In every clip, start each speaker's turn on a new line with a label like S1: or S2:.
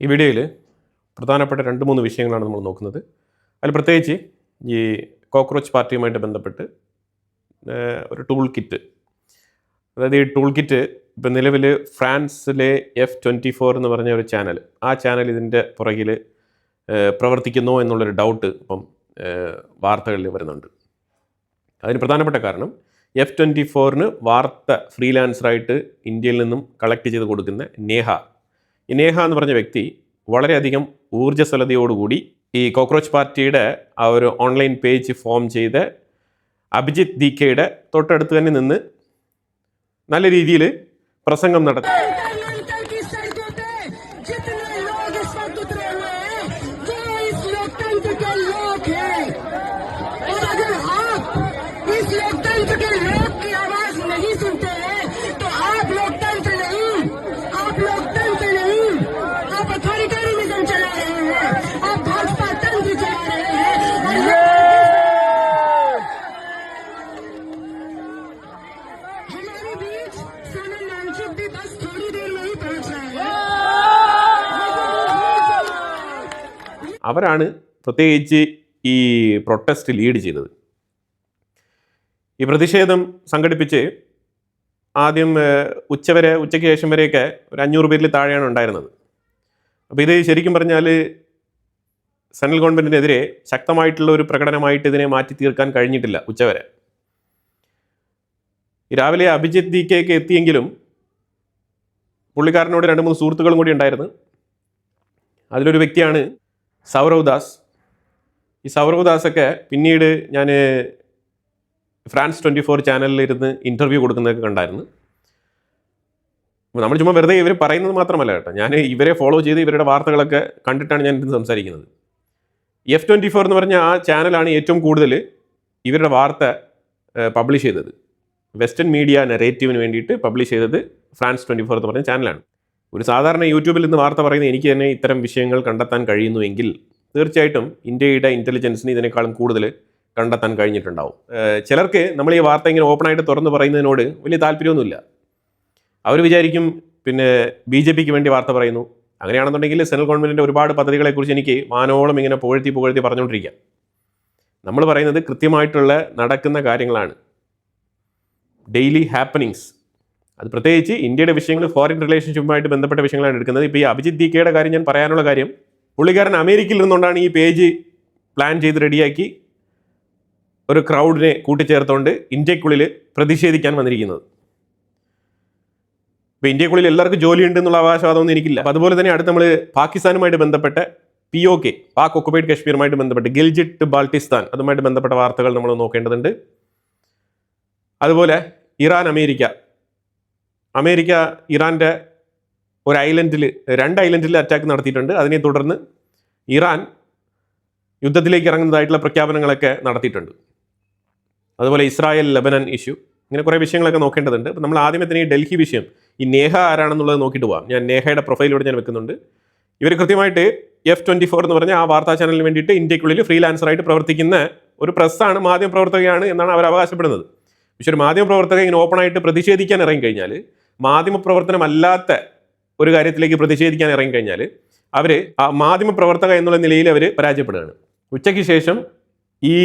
S1: ഈ വീഡിയോയിൽ പ്രധാനപ്പെട്ട 2-3 വിഷയങ്ങളാണ് നമ്മൾ നോക്കുന്നത്. അതിൽ പ്രത്യേകിച്ച് ഈ കോക്രോച്ച് പാർട്ടിയുമായിട്ട് ബന്ധപ്പെട്ട് ഒരു ടൂൾ കിറ്റ്, അതായത് ഈ ടൂൾ കിറ്റ് ഇപ്പം നിലവിൽ ഫ്രാൻസിലെ F24 എന്ന് പറഞ്ഞ ഒരു ചാനൽ, ആ ചാനൽ ഇതിൻ്റെ പുറകിൽ പ്രവർത്തിക്കുന്നോ എന്നുള്ളൊരു ഡൗട്ട് ഇപ്പം വാർത്തകളിൽ വരുന്നുണ്ട്. അതിന് പ്രധാനപ്പെട്ട കാരണം F24 വാർത്ത ഫ്രീലാൻസറായിട്ട് ഇന്ത്യയിൽ നിന്നും കളക്ട് ചെയ്ത് കൊടുക്കുന്ന നേഹ എന്ന് പറഞ്ഞ വ്യക്തി വളരെയധികം ഊർജ്ജസ്വലതയോടുകൂടി ഈ കോക്രോച്ച് പാർട്ടിയുടെ ആ ഒരു ഓൺലൈൻ പേജ് ഫോം ചെയ്ത് അഭിജിത്ത് ദീക്കയുടെ തൊട്ടടുത്ത് തന്നെ നിന്ന് നല്ല രീതിയിൽ പ്രസംഗം നടത്തി. അവരാണ് പ്രത്യേകിച്ച് ഈ പ്രൊട്ടസ്റ്റ് ലീഡ് ചെയ്തത്. ഈ പ്രതിഷേധം സംഘടിപ്പിച്ച് ആദ്യം ഉച്ചയ്ക്ക് ശേഷം വരെയൊക്കെ ഒരു 500 പേരിൽ താഴെയാണ് ഉണ്ടായിരുന്നത്. അപ്പോൾ ഇത് ശരിക്കും പറഞ്ഞാൽ സെൻട്രൽ ഗവൺമെൻറ്റിനെതിരെ ശക്തമായിട്ടുള്ള ഒരു പ്രകടനമായിട്ട് ഇതിനെ മാറ്റി തീർക്കാൻ കഴിഞ്ഞിട്ടില്ല ഉച്ചവരെ. ഈ രാവിലെ അഭിജിത്ത് ദീക്കയൊക്കെ എത്തിയെങ്കിലും പുള്ളിക്കാരനോട് 2-3 സുഹൃത്തുക്കളും കൂടി ഉണ്ടായിരുന്നു. അതിലൊരു വ്യക്തിയാണ് സൗരവ് ദാസ്. ഈ സൗരവ് ദാസൊക്കെ പിന്നീട് ഞാൻ ഫ്രാൻസ് 24 ചാനലിലിരുന്ന് ഇൻ്റർവ്യൂ കൊടുക്കുന്നതൊക്കെ കണ്ടായിരുന്നു. നമ്മൾ ചുമ്മാ വെറുതെ ഇവർ പറയുന്നത് മാത്രമല്ല കേട്ടോ, ഞാൻ ഇവരെ ഫോളോ ചെയ്ത് ഇവരുടെ വാർത്തകളൊക്കെ കണ്ടിട്ടാണ് ഞാൻ ഇന്ന് സംസാരിക്കുന്നത്. F24 എന്ന് പറഞ്ഞ ആ ചാനലാണ് ഏറ്റവും കൂടുതൽ ഇവരുടെ വാർത്ത പബ്ലിഷ് ചെയ്തത്. വെസ്റ്റേൺ മീഡിയ നെറേറ്റീവിന് വേണ്ടിയിട്ട് പബ്ലിഷ് ചെയ്തത് ഫ്രാൻസ് 24 എന്ന് പറഞ്ഞ ചാനലാണ്. ഒരു സാധാരണ യൂട്യൂബിൽ നിന്ന് വാർത്ത പറയുന്ന എനിക്ക് തന്നെ ഇത്തരം വിഷയങ്ങൾ കണ്ടെത്താൻ കഴിയുന്നുവെങ്കിൽ തീർച്ചയായിട്ടും ഇന്ത്യയുടെ ഇൻ്റലിജൻസിന് ഇതിനേക്കാളും കൂടുതൽ കണ്ടെത്താൻ കഴിഞ്ഞിട്ടുണ്ടാവും. ചിലർക്ക് നമ്മൾ ഈ വാർത്ത ഇങ്ങനെ ഓപ്പണായിട്ട് തുറന്ന് പറയുന്നതിനോട് വലിയ താല്പര്യമൊന്നുമില്ല. അവർ വിചാരിക്കും പിന്നെ BJPക്ക് വേണ്ടി വാർത്ത പറയുന്നു. അങ്ങനെയാണെന്നുണ്ടെങ്കിൽ സെൻട്രൽ ഗവൺമെൻറ്റിൻ്റെ ഒരുപാട് പദ്ധതികളെക്കുറിച്ച് എനിക്ക് വാനോളം ഇങ്ങനെ പുകഴ്ത്തി പറഞ്ഞുകൊണ്ടിരിക്കാം. നമ്മൾ പറയുന്നത് കൃത്യമായിട്ടുള്ള നടക്കുന്ന കാര്യങ്ങളാണ്, ഡെയിലി ഹാപ്പനിങ്സ്. അത് പ്രത്യേകിച്ച് ഇന്ത്യയുടെ വിഷയങ്ങൾ, ഫോറിൻ റിലേഷൻഷിപ്പുമായിട്ട് ബന്ധപ്പെട്ട വിഷയങ്ങളാണ് എടുക്കുന്നത്. ഇപ്പോൾ ഈ അഭിജിത്ത് ദീക്കയുടെ കാര്യം ഞാൻ പറയാനുള്ള കാര്യം, പുള്ളിക്കാരൻ അമേരിക്കയിൽ നിന്നുകൊണ്ടാണ് ഈ പേജ് പ്ലാൻ ചെയ്ത് റെഡിയാക്കി ഒരു ക്രൗഡിനെ കൂട്ടിച്ചേർത്തുകൊണ്ട് ഇന്ത്യക്കുള്ളിൽ പ്രതിഷേധിക്കാൻ വന്നിരിക്കുന്നത്. ഇപ്പോൾ ഇന്ത്യക്കുള്ളിൽ എല്ലാവർക്കും ജോലിയുണ്ട് എന്നുള്ള അവകാശവാദമൊന്നും എനിക്കില്ല. അപ്പോൾ അതുപോലെ തന്നെ അടുത്ത് നമ്മൾ പാകിസ്ഥാനുമായിട്ട് ബന്ധപ്പെട്ട POK, പാക് ഒക്കുപൈഡ് കശ്മീരുമായിട്ട് ബന്ധപ്പെട്ട് ഗിൽജിറ്റ് ബാൾട്ടിസ്ഥാൻ, അതുമായിട്ട് ബന്ധപ്പെട്ട വാർത്തകൾ നമ്മൾ നോക്കേണ്ടതുണ്ട്. അതുപോലെ ഇറാൻ അമേരിക്ക ഇറാൻ്റെ ഒരു ഐലൻഡിൽ, 2 ഐലൻഡിൽ അറ്റാക്ക് നടത്തിയിട്ടുണ്ട്. അതിനെ തുടർന്ന് ഇറാൻ യുദ്ധത്തിലേക്ക് ഇറങ്ങുന്നതായിട്ടുള്ള പ്രഖ്യാപനങ്ങളൊക്കെ നടത്തിയിട്ടുണ്ട്. അതുപോലെ ഇസ്രായേൽ ലെബനൻ ഇഷ്യൂ, ഇങ്ങനെ കുറേ വിഷയങ്ങളൊക്കെ നോക്കേണ്ടതുണ്ട്. അപ്പോൾ നമ്മൾ ആദ്യമേ തന്നെ ഈ ഡൽഹി വിഷയം, ഈ നേഹ ആരാണെന്നുള്ളത് നോക്കിയിട്ട് പോകാം. ഞാൻ നേഹയുടെ പ്രൊഫൈലിലൂടെ ഞാൻ വെക്കുന്നുണ്ട്. ഇവർ കൃത്യമായിട്ട് F24 എന്ന് പറഞ്ഞ ആ വാർത്താ ചാനലിന് വേണ്ടിയിട്ട് ഇന്ത്യക്കുള്ളിൽ ഫ്രീലാൻസറായിട്ട് പ്രവർത്തിക്കുന്ന ഒരു പ്രസ്സാണ്, മാധ്യമപ്രവർത്തകയാണ് എന്നാണ് അവർ അവകാശപ്പെടുന്നത്. പക്ഷേ ഒരു മാധ്യമപ്രവർത്തക ഇങ്ങനെ ഓപ്പണായിട്ട് പ്രതിഷേധിക്കാൻ ഇറങ്ങിക്കഴിഞ്ഞാൽ, മാധ്യമപ്രവർത്തനമല്ലാത്ത ഒരു കാര്യത്തിലേക്ക് പ്രതിഷേധിക്കാൻ ഇറങ്ങിക്കഴിഞ്ഞാൽ അവർ ആ മാധ്യമപ്രവർത്തക എന്നുള്ള നിലയിൽ അവർ പരാജയപ്പെടുകയാണ്. ഉച്ചയ്ക്ക് ശേഷം ഈ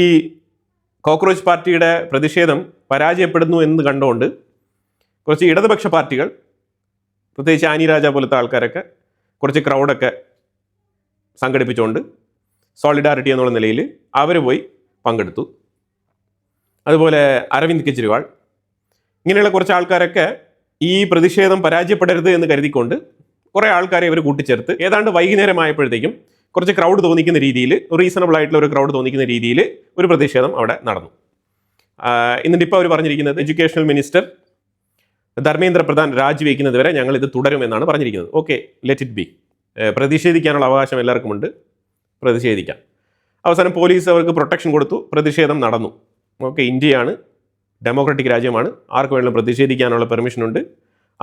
S1: കോക്രോച്ച് പാർട്ടിയുടെ പ്രതിഷേധം പരാജയപ്പെടുന്നു എന്ന് കണ്ടുകൊണ്ട് കുറച്ച് ഇടതുപക്ഷ പാർട്ടികൾ, പ്രത്യേകിച്ച് ആനി രാജ പോലത്തെ ആൾക്കാരൊക്കെ കുറച്ച് ക്രൗഡൊക്കെ സംഘടിപ്പിച്ചുകൊണ്ട് സോളിഡാരിറ്റി എന്നുള്ള നിലയിൽ അവർ പോയി പങ്കെടുത്തു. അതുപോലെ അരവിന്ദ് കെജ്രിവാൾ, ഇങ്ങനെയുള്ള കുറച്ച് ആൾക്കാരൊക്കെ ഈ പ്രതിഷേധം പരാജയപ്പെടരുത് എന്ന് കരുതിക്കൊണ്ട് കുറേ ആൾക്കാരെ ഇവർ കൂട്ടിച്ചേർത്ത് ഏതാണ്ട് വൈകുന്നേരമായപ്പോഴത്തേക്കും കുറച്ച് ക്രൗഡ് തോന്നിക്കുന്ന രീതിയിൽ, റീസണബിൾ ആയിട്ടുള്ള ഒരു ക്രൗഡ് തോന്നിക്കുന്ന രീതിയിൽ ഒരു പ്രതിഷേധം അവിടെ നടന്നു. എന്നിട്ട് ഇപ്പോൾ അവർ പറഞ്ഞിരിക്കുന്നത് എഡ്യൂക്കേഷണൽ മിനിസ്റ്റർ ധർമ്മേന്ദ്ര പ്രധാൻ രാജിവെക്കുന്നത് വരെ ഞങ്ങൾ ഇത് തുടരുമെന്നാണ് പറഞ്ഞിരിക്കുന്നത്. Okay, let it be. പ്രതിഷേധിക്കാനുള്ള അവകാശം എല്ലാവർക്കുമുണ്ട്, പ്രതിഷേധിക്കാം. അവസാനം പോലീസ് അവർക്ക് പ്രൊട്ടക്ഷൻ കൊടുത്തു, പ്രതിഷേധം നടന്നു. ഓക്കെ, ഇന്ത്യയാണ്, ഡെമോക്രാറ്റിക് രാജ്യമാണ്, ആർക്ക് വേണമെങ്കിലും പ്രതിഷേധിക്കാനുള്ള പെർമിഷനുണ്ട്.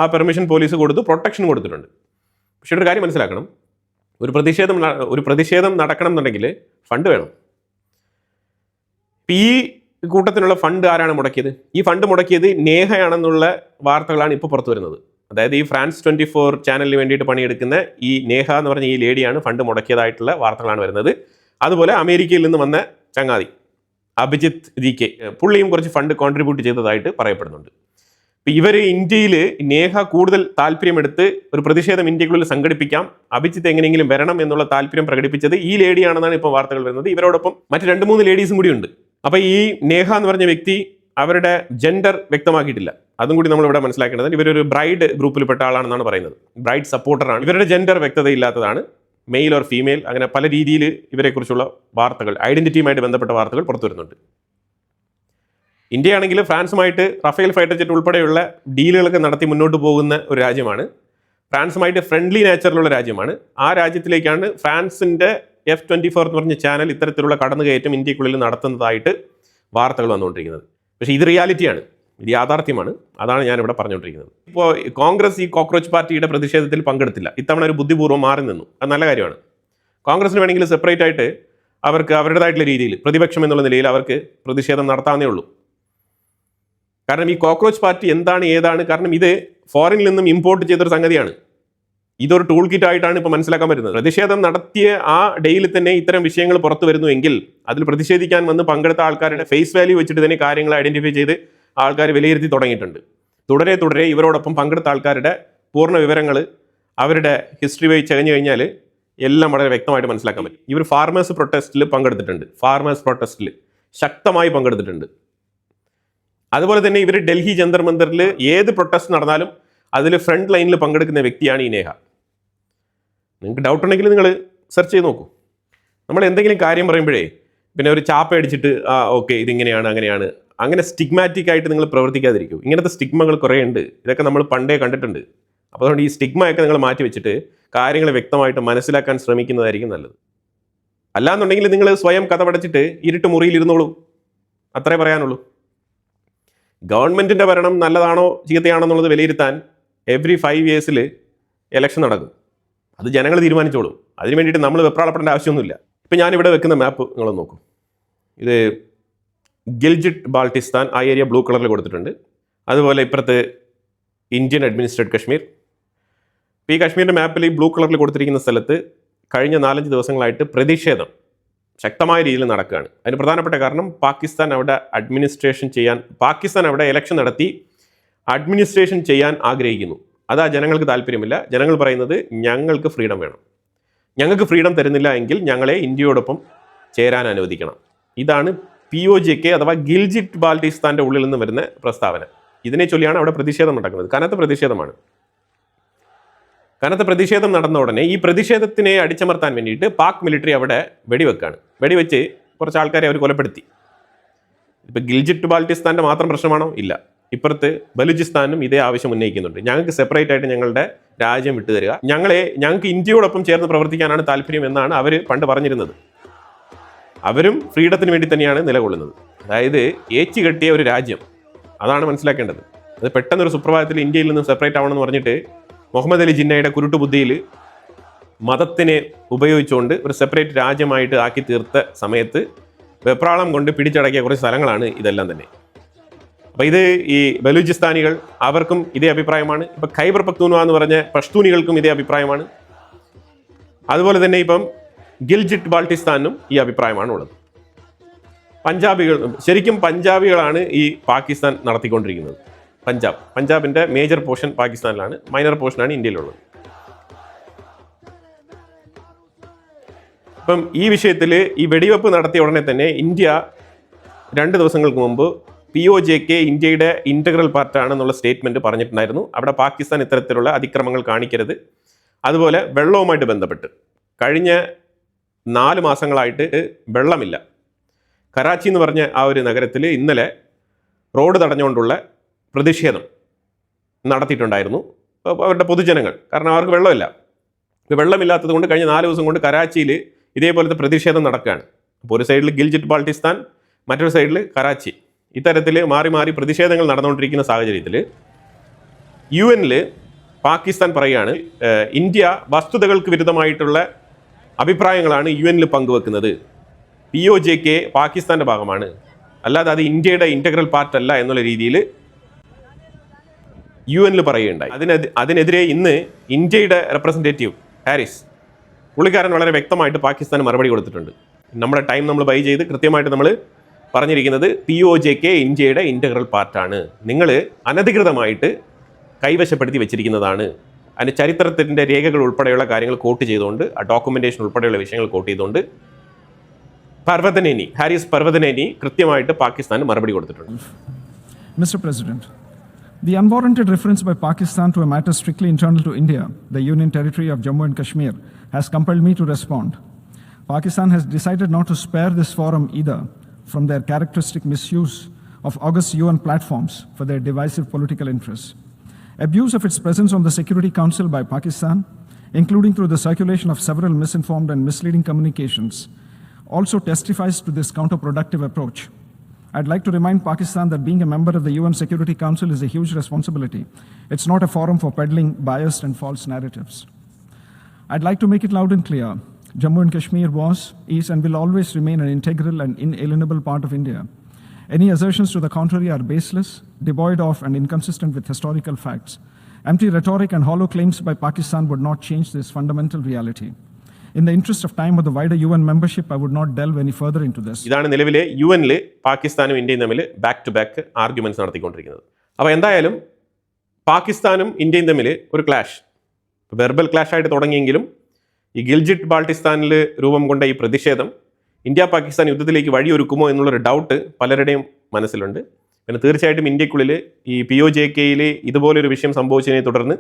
S1: ആ പെർമിഷൻ പോലീസ് കൊടുത്തു, പ്രൊട്ടക്ഷൻ കൊടുത്തിട്ടുണ്ട്. പക്ഷേ ഒരു കാര്യം മനസ്സിലാക്കണം, ഒരു പ്രതിഷേധം നടക്കണം എന്നുണ്ടെങ്കിൽ ഫണ്ട് വേണം. ഈ കൂട്ടത്തിനുള്ള ഫണ്ട് ആരാണ് മുടക്കിയത്? ഈ ഫണ്ട് മുടക്കിയത് നേഹയാണെന്നുള്ള വാർത്തകളാണ് ഇപ്പോൾ പുറത്തു വരുന്നത്. അതായത് ഈ ഫ്രാൻസ് 24 ചാനലിന് വേണ്ടിയിട്ട് പണിയെടുക്കുന്ന ഈ നേഹ എന്ന് പറഞ്ഞ ഈ ലേഡിയാണ് ഫണ്ട് മുടക്കിയതായിട്ടുള്ള വാർത്തകളാണ് വരുന്നത്. അതുപോലെ അമേരിക്കയിൽ നിന്ന് വന്ന ചങ്ങാതി അഭിജിത്ത് DK പുള്ളിയും കുറച്ച് ഫണ്ട് കോൺട്രിബ്യൂട്ട് ചെയ്തതായിട്ട് പറയപ്പെടുന്നുണ്ട്. ഇപ്പം ഇവർ ഇന്ത്യയിൽ നേഹ കൂടുതൽ താല്പര്യമെടുത്ത് ഒരു പ്രതിഷേധം ഇന്ത്യക്കുള്ളിൽ സംഘടിപ്പിക്കാം, അഭിജിത്ത് എങ്ങനെയെങ്കിലും വരണം എന്നുള്ള താല്പര്യം പ്രകടിപ്പിച്ചത് ഈ ലേഡിയാണെന്നാണ് ഇപ്പോൾ വാർത്തകൾ വരുന്നത്. ഇവരോടൊപ്പം മറ്റ് 2-3 ലേഡീസും കൂടി ഉണ്ട്. അപ്പോൾ ഈ നേഹ എന്ന് പറഞ്ഞ വ്യക്തി അവരുടെ ജെൻഡർ വ്യക്തമാക്കിയിട്ടില്ല. അതും കൂടി നമ്മളിവിടെ മനസ്സിലാക്കേണ്ടത്. ഇവരൊരു ബ്രൈഡ് ഗ്രൂപ്പിൽപ്പെട്ട ആളാണെന്നാണ് പറയുന്നത്. ബ്രൈഡ് സപ്പോർട്ടറാണ്. ഇവരുടെ ജെൻഡർ വ്യക്തതയില്ലാത്തതാണ്. മെയിൽ ഓർ ഫീമെയിൽ, അങ്ങനെ പല രീതിയിൽ ഇവരെക്കുറിച്ചുള്ള വാർത്തകൾ, ഐഡന്റിറ്റിയുമായിട്ട് ബന്ധപ്പെട്ട വാർത്തകൾ പുറത്തു വരുന്നുണ്ട്. ഇന്ത്യയാണെങ്കിൽ ഫ്രാൻസുമായിട്ട് റഫേൽ ഫൈറ്റർ ജെറ്റ് ഉൾപ്പെടെയുള്ള ഡീലുകളൊക്കെ നടത്തി മുന്നോട്ട് പോകുന്ന ഒരു രാജ്യമാണ്. ഫ്രാൻസുമായിട്ട് ഫ്രണ്ട്ലി നേച്ചറിലുള്ള രാജ്യമാണ്. ആ രാജ്യത്തിലേക്കാണ് ഫ്രാൻസിൻ്റെ F24 എന്ന് പറഞ്ഞ ചാനൽ ഇത്തരത്തിലുള്ള കടന്നുകയറ്റം ഇന്ത്യക്കുള്ളിൽ നടത്തുന്നതായിട്ട് വാർത്തകൾ വന്നുകൊണ്ടിരിക്കുന്നത്. പക്ഷേ ഇത് റിയാലിറ്റിയാണ്, ഇത് യാഥാർത്ഥ്യമാണ്. അതാണ് ഞാനിവിടെ പറഞ്ഞുകൊണ്ടിരിക്കുന്നത്. ഇപ്പോൾ കോൺഗ്രസ് ഈ കോക്രോച്ച് പാർട്ടിയുടെ പ്രതിഷേധത്തിൽ പങ്കെടുത്തില്ല. ഇത്തവണ ഒരു ബുദ്ധിപൂർവ്വം മാറി നിന്നു. അത് നല്ല കാര്യമാണ്. കോൺഗ്രസിന് വേണമെങ്കിൽ സെപ്പറേറ്റ് ആയിട്ട് അവർക്ക് അവരുടേതായിട്ടുള്ള രീതിയിൽ പ്രതിപക്ഷം എന്നുള്ള നിലയിൽ അവർക്ക് പ്രതിഷേധം നടത്താവുന്നേ ഉള്ളൂ. കാരണം ഈ കോക്രോച്ച് പാർട്ടി എന്താണ് ഏതാണ്, കാരണം ഇത് ഫോറിനിൽ നിന്നും ഇമ്പോർട്ട് ചെയ്തൊരു സംഗതിയാണ്. ഇതൊരു ടൂൾ കിറ്റ് ആയിട്ടാണ് ഇപ്പോൾ മനസ്സിലാക്കാൻ വരുന്നത്. പ്രതിഷേധം നടത്തിയ ആ ഡേയിൽ തന്നെ ഇത്തരം വിഷയങ്ങൾ പുറത്തു വരുന്നുവെങ്കിൽ അതിൽ പ്രതിഷേധിക്കാൻ വന്ന് പങ്കെടുത്ത ആൾക്കാരുടെ ഫേസ് വാല്യൂ വെച്ചിട്ട് തന്നെ കാര്യങ്ങൾ ഐഡന്റിഫൈ ചെയ്ത് ആൾക്കാർ വിലയിരുത്തി തുടങ്ങിയിട്ടുണ്ട്. തുടരെ ഇവരോടൊപ്പം പങ്കെടുത്ത ആൾക്കാരുടെ പൂർണ്ണ വിവരങ്ങൾ അവരുടെ ഹിസ്റ്ററി വഴി ചകഞ്ഞു കഴിഞ്ഞാൽ എല്ലാം വളരെ വ്യക്തമായിട്ട് മനസ്സിലാക്കാൻ പറ്റും. ഇവർ ഫാർമേഴ്സ് പ്രൊട്ടസ്റ്റിൽ പങ്കെടുത്തിട്ടുണ്ട്. ഫാർമേഴ്സ് പ്രൊട്ടസ്റ്റിൽ ശക്തമായി പങ്കെടുത്തിട്ടുണ്ട്. അതുപോലെ തന്നെ ഇവർ ഡൽഹി ജന്തർ മന്ദറിൽ ഏത് പ്രൊട്ടസ്റ്റ് നടന്നാലും അതിൽ ഫ്രണ്ട് ലൈനിൽ പങ്കെടുക്കുന്ന വ്യക്തിയാണ് ഈ നേഹ. നിങ്ങൾക്ക് ഡൗട്ട് ഉണ്ടെങ്കിൽ നിങ്ങൾ സെർച്ച് ചെയ്ത് നോക്കൂ. നമ്മൾ എന്തെങ്കിലും കാര്യം പറയുമ്പോഴേ പിന്നെ ഒരു ചാപ്പ അടിച്ചിട്ട് ഓക്കെ ഇതിങ്ങനെയാണ് അങ്ങനെയാണ് അങ്ങനെ സ്റ്റിഗ്മാറ്റിക് ആയിട്ട് നിങ്ങൾ പ്രവർത്തിക്കാതിരിക്കും. ഇങ്ങനത്തെ സ്റ്റിഗ്മകൾ കുറേ ഉണ്ട്. ഇതൊക്കെ നമ്മൾ പണ്ടേ കണ്ടിട്ടുണ്ട്. അപ്പോൾ അതുകൊണ്ട് ഈ സ്റ്റിഗ്മയൊക്കെ നിങ്ങൾ മാറ്റി വെച്ചിട്ട് കാര്യങ്ങൾ വ്യക്തമായിട്ട് മനസ്സിലാക്കാൻ ശ്രമിക്കുന്നതായിരിക്കും നല്ലത്. അല്ലാന്നുണ്ടെങ്കിൽ നിങ്ങൾ സ്വയം കഥ പടച്ചിട്ട് ഇരുട്ട് മുറിയിൽ ഇരുന്നോളൂ. അത്രേ പറയാനുള്ളൂ. ഗവൺമെൻറ്റിൻ്റെ ഭരണം നല്ലതാണോ ചീത്തയാണോ എന്നുള്ളത് വിലയിരുത്താൻ എവറി 5 ഇയേഴ്സിൽ ഇലക്ഷൻ നടക്കും. അത് ജനങ്ങൾ തീരുമാനിച്ചോളും. അതിന് വേണ്ടിയിട്ട് നമ്മൾ വെപ്രാളപ്പെടേണ്ട ആവശ്യമൊന്നുമില്ല. ഇപ്പം ഞാനിവിടെ വെക്കുന്ന മാപ്പ് നിങ്ങളൊന്ന് നോക്കും. ഇത് ഗിൽജിറ്റ് ബാൾട്ടിസ്ഥാൻ, ആ ഏരിയ ബ്ലൂ കളറിൽ കൊടുത്തിട്ടുണ്ട്. അതുപോലെ ഇപ്പുറത്ത് ഇന്ത്യൻ അഡ്മിനിസ്ട്രേറ്റഡ് കശ്മീർ. ഇപ്പോൾ ഈ കശ്മീരിൻ്റെ മാപ്പിൽ ഈ ബ്ലൂ കളറിൽ കൊടുത്തിരിക്കുന്ന സ്ഥലത്ത് കഴിഞ്ഞ 4-5 ദിവസങ്ങളായിട്ട് പ്രതിഷേധം ശക്തമായ രീതിയിൽ നടക്കുകയാണ്. അതിന് പ്രധാനപ്പെട്ട കാരണം പാകിസ്ഥാൻ അവിടെ ഇലക്ഷൻ നടത്തി അഡ്മിനിസ്ട്രേഷൻ ചെയ്യാൻ ആഗ്രഹിക്കുന്നു. അത് ആ ജനങ്ങൾക്ക് താല്പര്യമില്ല. ജനങ്ങൾ പറയുന്നത് ഞങ്ങൾക്ക് ഫ്രീഡം വേണം, ഞങ്ങൾക്ക് ഫ്രീഡം തരുന്നില്ല എങ്കിൽ ഞങ്ങളെ ഇന്ത്യയോടൊപ്പം ചേരാൻ അനുവദിക്കണം. ഇതാണ് POJK അഥവാ ഗിൽജിറ്റ് ബാൾട്ടിസ്ഥാൻ്റെ ഉള്ളിൽ നിന്ന് വരുന്ന പ്രസ്താവന. ഇതിനെ ചൊല്ലിയാണ് അവിടെ പ്രതിഷേധം നടക്കുന്നത്. കനത്ത പ്രതിഷേധമാണ്. കനത്ത പ്രതിഷേധം നടന്ന ഉടനെ ഈ പ്രതിഷേധത്തിനെ അടിച്ചമർത്താൻ വേണ്ടിയിട്ട് പാക് മിലിറ്ററി അവിടെ വെടിവെക്കാണ്. വെടിവെച്ച് കുറച്ച് ആൾക്കാരെ അവർ കൊലപ്പെടുത്തി. ഇപ്പോൾ ഗിൽജിറ്റ് ബാൾട്ടിസ്ഥാൻ്റെ മാത്രം പ്രശ്നമാണോ? ഇല്ല. ഇപ്പുറത്ത് ബലൂചിസ്ഥാനും ഇതേ ആവശ്യം ഉന്നയിക്കുന്നുണ്ട്. ഞങ്ങൾക്ക് സെപ്പറേറ്റ് ആയിട്ട് ഞങ്ങളുടെ രാജ്യം വിട്ടുതരിക, ഞങ്ങൾക്ക് ഇന്ത്യയോടൊപ്പം ചേർന്ന് പ്രവർത്തിക്കാനാണ് താല്പര്യം എന്നാണ് അവർ പണ്ട് പറഞ്ഞിരുന്നത്. അവരും ഫ്രീഡത്തിന് വേണ്ടി തന്നെയാണ് നിലകൊള്ളുന്നത്. അതായത് ഏച്ചു കെട്ടിയ ഒരു രാജ്യം, അതാണ് മനസ്സിലാക്കേണ്ടത്. അത് പെട്ടെന്നൊരു സുപ്രഭാതത്തിൽ ഇന്ത്യയിൽ നിന്നും സെപ്പറേറ്റ് ആവണമെന്ന് പറഞ്ഞിട്ട് മുഹമ്മദ് അലി ജിന്നയുടെ കുരുട്ടുബുദ്ധിയിൽ മതത്തിനെ ഉപയോഗിച്ചുകൊണ്ട് ഒരു സെപ്പറേറ്റ് രാജ്യമായിട്ട് ആക്കി തീർത്ത സമയത്ത് വെപ്രാളം കൊണ്ട് പിടിച്ചടക്കിയ കുറച്ച് സ്ഥലങ്ങളാണ് ഇതെല്ലാം തന്നെ. അപ്പോൾ ഇത് ഈ ബലൂചിസ്ഥാനികൾ അവർക്കും ഇതേ അഭിപ്രായമാണ്. ഇപ്പം ഖൈബർ പഖ്തൂൺവ എന്ന് പറഞ്ഞ പഷ്തൂനികൾക്കും ഇതേ അഭിപ്രായമാണ്. അതുപോലെ തന്നെ ഇപ്പം ഗിൽജിറ്റ് ബാൾട്ടിസ്ഥാനും ഈ അഭിപ്രായമാണ് ഉള്ളത്. ശരിക്കും പഞ്ചാബികളാണ് ഈ പാകിസ്ഥാൻ നടത്തിക്കൊണ്ടിരിക്കുന്നത്. പഞ്ചാബിൻ്റെ മേജർ പോർഷൻ പാകിസ്ഥാനിലാണ്, മൈനർ പോർഷനാണ് ഇന്ത്യയിലുള്ളത്. ഇപ്പം ഈ വിഷയത്തിൽ ഈ വെടിവെപ്പ് നടത്തിയ ഉടനെ തന്നെ ഇന്ത്യ 2 ദിവസങ്ങൾക്ക് മുമ്പ് POJK ഇന്ത്യയുടെ ഇൻ്റഗ്രൽ പാർട്ടാണെന്നുള്ള സ്റ്റേറ്റ്മെൻറ്റ് പറഞ്ഞിട്ടുണ്ടായിരുന്നു. അവിടെ പാകിസ്ഥാൻ ഇത്തരത്തിലുള്ള അതിക്രമങ്ങൾ കാണിക്കരുത്. അതുപോലെ വെള്ളവുമായിട്ട് ബന്ധപ്പെട്ട് കഴിഞ്ഞ 4 മാസങ്ങളായിട്ട് വെള്ളമില്ല. കറാച്ചി എന്ന് പറഞ്ഞ ആ ഒരു നഗരത്തിൽ ഇന്നലെ റോഡ് തടഞ്ഞുകൊണ്ടുള്ള പ്രതിഷേധം നടത്തിയിട്ടുണ്ടായിരുന്നു അവരുടെ പൊതുജനങ്ങൾ. കാരണം അവർക്ക് വെള്ളമില്ല. വെള്ളമില്ലാത്തത് കൊണ്ട് കഴിഞ്ഞ 4 ദിവസം കൊണ്ട് കറാച്ചിയിൽ ഇതേപോലത്തെ പ്രതിഷേധം നടക്കുകയാണ്. അപ്പോൾ ഒരു സൈഡിൽ ഗിൽജിറ്റ് ബാൾട്ടിസ്ഥാൻ, മറ്റൊരു സൈഡിൽ കറാച്ചി. ഇത്തരത്തിൽ മാറി മാറി പ്രതിഷേധങ്ങൾ നടന്നുകൊണ്ടിരിക്കുന്ന സാഹചര്യത്തിൽ UN പാകിസ്ഥാൻ പറയുകയാണ് ഇന്ത്യ വസ്തുതകൾക്ക് വിരുദ്ധമായിട്ടുള്ള അഭിപ്രായങ്ങളാണ് UN പങ്കുവെക്കുന്നത്. POJK പാകിസ്ഥാൻ്റെ ഭാഗമാണ്, അല്ലാതെ അത് ഇന്ത്യയുടെ ഇൻ്റഗ്രൽ പാർട്ട് അല്ല എന്നുള്ള രീതിയിൽ UN പറയുകയുണ്ടായി. അതിനെതിരെ ഇന്ന് ഇന്ത്യയുടെ റെപ്രസെൻറ്റേറ്റീവ് ഹാരിസ് പുള്ളിക്കാരൻ വളരെ വ്യക്തമായിട്ട് പാകിസ്ഥാന് മറുപടി കൊടുത്തിട്ടുണ്ട്. നമ്മുടെ ടൈം നമ്മൾ ബൈ ചെയ്ത് കൃത്യമായിട്ട് നമ്മൾ പറഞ്ഞിരിക്കുന്നത് POJK ഇന്ത്യയുടെ ഇൻ്റഗ്രൽ പാർട്ടാണ്, നിങ്ങൾ അനധികൃതമായിട്ട് കൈവശപ്പെടുത്തി വെച്ചിരിക്കുന്നതാണ്. അതിൻ്റെ ചരിത്രത്തിൻ്റെ രേഖകൾ ഉൾപ്പെടെയുള്ള കാര്യങ്ങൾ കോട്ട് ചെയ്തുകൊണ്ട്, ആ ഡോക്യുമെൻറ്റേഷൻ ഉൾപ്പെടെയുള്ള വിഷയങ്ങൾ കോട്ട് ചെയ്തുകൊണ്ട് ഹാരിസ് പർവതനേനി കൃത്യമായിട്ട് പാകിസ്ഥാന് മറുപടി കൊടുത്തിട്ടുണ്ട്.
S2: Mr. President, the unwarranted reference by Pakistan to a matter strictly internal to India, the Union Territory of Jammu and Kashmir, has compelled me to respond. Pakistan has decided not to spare this forum either from their characteristic misuse of august UN platforms for their divisive political interests. Abuse of its presence on the Security Council by Pakistan, including through the circulation of several misinformed and misleading communications, also testifies to this counterproductive approach. I'd like to remind Pakistan that being a member of the UN Security Council is a huge responsibility. It's not a forum for peddling biased and false narratives. I'd like to make it loud and clear. Jammu and Kashmir was, is, and will always remain an integral and inalienable part of India. Any assertions to the contrary are baseless, devoid of, and inconsistent with historical facts. Empty rhetoric and hollow claims by Pakistan would not change this fundamental reality. In the interest of time of the wider UN membership, I would not delve any further into this.
S1: ഇതാണ് നിലവിലെ UN-ൽ പാകിസ്ഥാനും ഇന്ത്യയും തമ്മിൽ back to back arguments നടത്തിക്കൊണ്ടിരിക്കുന്നത്. അപ്പോൾ എന്തായാലും പാകിസ്ഥാനും ഇന്ത്യയും തമ്മിൽ ഒരു ക്ലാഷ്, വെർബൽ ക്ലാഷ് ആയിട്ട് തുടങ്ങിയെങ്കിലും ഈ ഗിൽജിറ്റ് ബാൾട്ടിസ്ഥാനിൽ രൂപം കൊണ്ട ഈ പ്രതിഷേധം ഇന്ത്യ പാകിസ്ഥാൻ യുദ്ധത്തിലേക്ക് വഴിയൊരുക്കുമോ എന്നുള്ളൊരു ഡൗട്ട് പലരുടെയും മനസ്സിലുണ്ട്. പിന്നെ തീർച്ചയായിട്ടും ഇന്ത്യക്കുള്ളിൽ ഈ POJK-യിൽ ഇതുപോലൊരു വിഷയം സംഭവിച്ചതിനെ തുടർന്ന്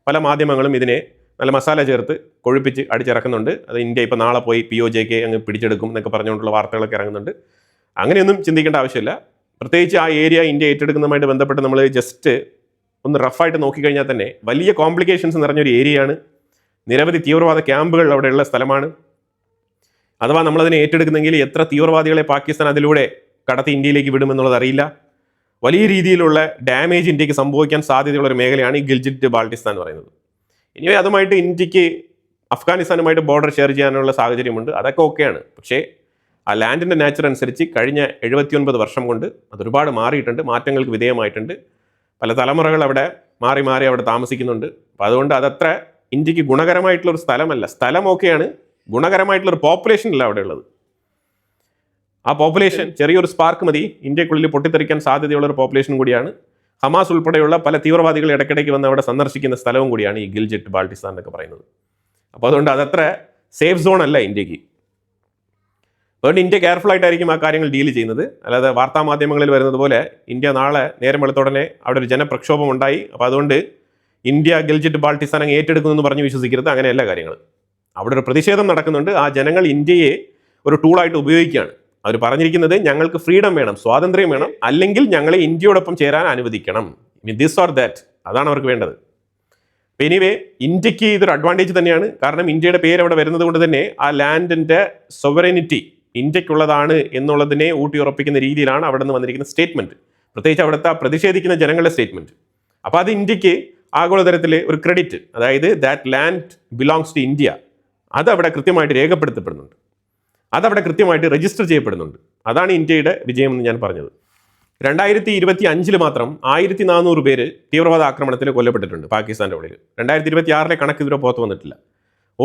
S1: പല മാധ്യമങ്ങളും ഇതിനെ നല്ല മസാല ചേർത്ത് കൊഴുപ്പിച്ച് അടിച്ചിറക്കുന്നുണ്ട്. അത് ഇന്ത്യ ഇപ്പോൾ നാളെ പോയി POJK അങ്ങ് പിടിച്ചെടുക്കും എന്നൊക്കെ പറഞ്ഞുകൊണ്ടുള്ള വാർത്തകളൊക്കെ ഇറങ്ങുന്നുണ്ട്. അങ്ങനെയൊന്നും ചിന്തിക്കേണ്ട ആവശ്യമില്ല. പ്രത്യേകിച്ച് ആ ഏരിയ ഇന്ത്യ ഏറ്റെടുക്കുന്നതുമായിട്ട് ബന്ധപ്പെട്ട് നമ്മൾ ജസ്റ്റ് ഒന്ന് റഫായിട്ട് നോക്കിക്കഴിഞ്ഞാൽ തന്നെ വലിയ കോംപ്ലിക്കേഷൻസ് നിറഞ്ഞൊരു ഏരിയയാണ്. നിരവധി തീവ്രവാദ ക്യാമ്പുകൾ അവിടെയുള്ള സ്ഥലമാണ്. അഥവാ നമ്മളതിനെ ഏറ്റെടുക്കുന്നെങ്കിൽ എത്ര തീവ്രവാദികളെ പാകിസ്ഥാൻ അതിലൂടെ കടത്തി ഇന്ത്യയിലേക്ക് വിടുമെന്നുള്ളത് അറിയില്ല. വലിയ രീതിയിലുള്ള ഡാമേജ് ഇന്ത്യക്ക് സംഭവിക്കാൻ സാധ്യതയുള്ള ഒരു മേഖലയാണ് ഈ ഗിൽജിറ്റ് ബാൾട്ടിസ്ഥാൻ എന്ന് പറയുന്നത്. ഇനി അതുമായിട്ട് ഇന്ത്യക്ക് അഫ്ഗാനിസ്ഥാനുമായിട്ട് ബോർഡർ ഷെയർ ചെയ്യാനുള്ള സാഹചര്യമുണ്ട്, അതൊക്കെ ഓക്കെയാണ്. പക്ഷേ ആ ലാൻഡിൻ്റെ നാച്ചർ അനുസരിച്ച് കഴിഞ്ഞ 79 വർഷം കൊണ്ട് അതൊരുപാട് മാറിയിട്ടുണ്ട്, മാറ്റങ്ങൾക്ക് വിധേയമായിട്ടുണ്ട്. പല തലമുറകൾ അവിടെ മാറി മാറി അവിടെ താമസിക്കുന്നുണ്ട്. അപ്പോൾ അതുകൊണ്ട് അതത്ര ഇന്ത്യക്ക് ഗുണകരമായിട്ടുള്ളൊരു സ്ഥലമല്ല. സ്ഥലം ഓക്കെയാണ്, ഗുണകരമായിട്ടുള്ളൊരു പോപ്പുലേഷൻ അല്ല അവിടെ ഉള്ളത്. ആ പോപ്പുലേഷൻ ചെറിയൊരു സ്പാർക്ക് മതി ഇന്ത്യക്കുള്ളിൽ പൊട്ടിത്തെറിക്കാൻ സാധ്യതയുള്ളൊരു പോപ്പുലേഷൻ കൂടിയാണ്. ഹമാസ് ഉൾപ്പെടെയുള്ള പല തീവ്രവാദികൾ ഇടയ്ക്കിടയ്ക്ക് വന്ന് അവിടെ സന്ദർശിക്കുന്ന സ്ഥലവും കൂടിയാണ് ഈ ഗിൽജിറ്റ് ബാൾട്ടിസ്ഥാൻ എന്നൊക്കെ പറയുന്നത്. അപ്പോൾ അതുകൊണ്ട് അതത്ര സേഫ് സോൺ അല്ല ഇന്ത്യക്ക്. അതുകൊണ്ട് ഇന്ത്യ കെയർഫുൾ ആയിട്ടായിരിക്കും ആ കാര്യങ്ങൾ ഡീൽ ചെയ്യുന്നത്. അല്ലാതെ വാർത്താ മാധ്യമങ്ങളിൽ വരുന്നത് പോലെ ഇന്ത്യ നാളെ നേരം വെളുത്തുടനെ അവിടെ ഒരു ജനപ്രക്ഷോഭം ഉണ്ടായി, അപ്പോൾ അതുകൊണ്ട് ഇന്ത്യ ഗിൽജിറ്റ് ബാൾട്ടിസ്ഥാൻ അങ്ങ് ഏറ്റെടുക്കുമെന്ന് പറഞ്ഞ് വിശ്വസിക്കരുത്. അങ്ങനെയല്ല കാര്യങ്ങൾ. അവിടെ ഒരു പ്രതിഷേധം നടക്കുന്നുണ്ട്. ആ ജനങ്ങൾ ഇന്ത്യയെ ഒരു ടൂളായിട്ട് ഉപയോഗിക്കുകയാണ്. അവർ പറഞ്ഞിരിക്കുന്നത് ഞങ്ങൾക്ക് ഫ്രീഡം വേണം, സ്വാതന്ത്ര്യം വേണം, അല്ലെങ്കിൽ ഞങ്ങളെ ഇന്ത്യയോടൊപ്പം ചേരാൻ അനുവദിക്കണം. ദിസ് ഓർ ദാറ്റ്, അതാണ് അവർക്ക് വേണ്ടത്. എനിവേ ഇന്ത്യക്ക് ഇതൊരു അഡ്വാൻറ്റേജ് തന്നെയാണ്. കാരണം ഇന്ത്യയുടെ പേര് അവിടെ വരുന്നത് കൊണ്ട് തന്നെ ആ ലാൻഡിൻ്റെ സൊവറനിറ്റി ഇന്ത്യക്കുള്ളതാണ് എന്നുള്ളതിനെ ഊട്ടിയുറപ്പിക്കുന്ന രീതിയിലാണ് അവിടെ നിന്ന് വന്നിരിക്കുന്ന സ്റ്റേറ്റ്മെൻറ്റ്, പ്രത്യേകിച്ച് അവിടുത്തെ പ്രതിഷേധിക്കുന്ന ജനങ്ങളുടെ സ്റ്റേറ്റ്മെൻറ്റ്. അപ്പോൾ അത് ഇന്ത്യക്ക് ആഗോളതലത്തിൽ ഒരു ക്രെഡിറ്റ്, അതായത് that land belongs to India, അതവിടെ കൃത്യമായിട്ട് രേഖപ്പെടുത്തപ്പെടുന്നുണ്ട്, അതവിടെ കൃത്യമായിട്ട് രജിസ്റ്റർ ചെയ്യപ്പെടുന്നുണ്ട്. അതാണ് ഇന്ത്യയുടെ വിജയം എന്ന് ഞാൻ പറഞ്ഞത്. 2025 മാത്രം 1400 പേര് തീവ്രവാദ ആക്രമണത്തിൽ കൊല്ലപ്പെട്ടിട്ടുണ്ട് പാകിസ്ഥാൻ്റെ ഉള്ളിൽ. 2026 കണക്ക് ഇതുവരെ പുറത്ത് വന്നിട്ടില്ല.